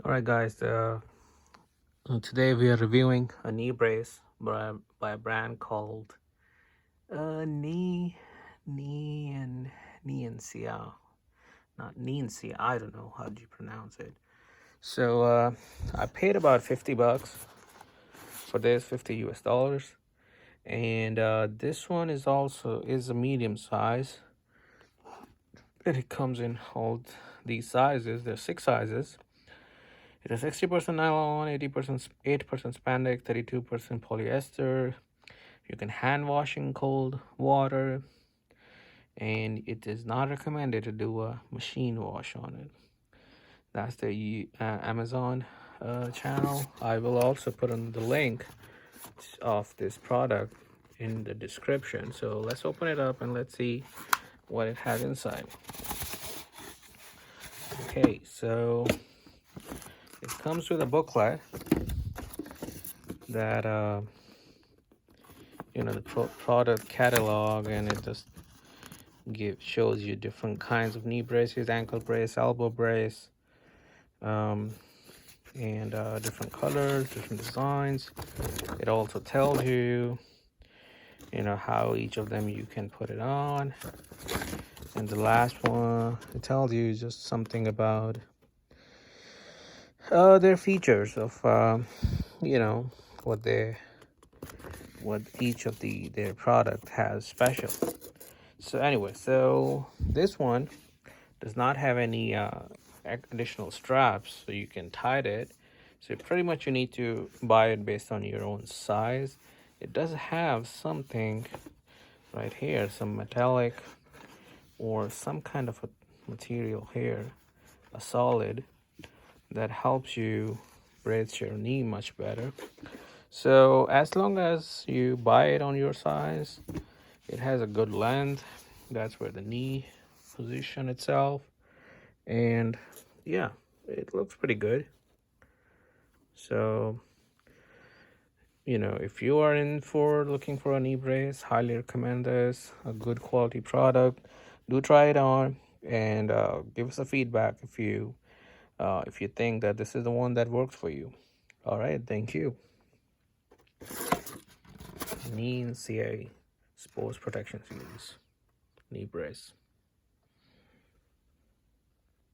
Alright guys, today we are reviewing a knee brace by a brand called NEENCA. Not NEENCA, I don't know how do you pronounce it. So I paid about $50 for this, 50 US dollars. And this one is a medium size. And it comes in all these sizes. There's 6 sizes. It is 60% nylon, 80% spandex, 32% polyester. You can hand wash in cold water, and it is not recommended to do a machine wash on it. That's the Amazon channel. I will also put on the link of this product in the description. So let's open it up and let's see what it has inside. Okay, so it comes with a booklet that the product catalog, and it just shows you different kinds of knee braces, ankle brace, elbow brace, and different colors, different designs. It also tells you how each of them you can put it on. And the last one, it tells you just something about their features of what each of their product has special. So anyway, so this one does not have any additional straps, so you can tie it. So pretty much you need to buy it based on your own size. It does have something right here, some metallic or some kind of a material here, a solid, that helps you brace your knee much better. So as long as you buy it on your size, it has a good length. That's where the knee position itself. And yeah, it looks pretty good. So, if you are looking for a knee brace, highly recommend this. A good quality product. Do try it on and give us a feedback if you think that this is the one that works for you. All right, thank you. NEENCA Sports Protection Series knee brace.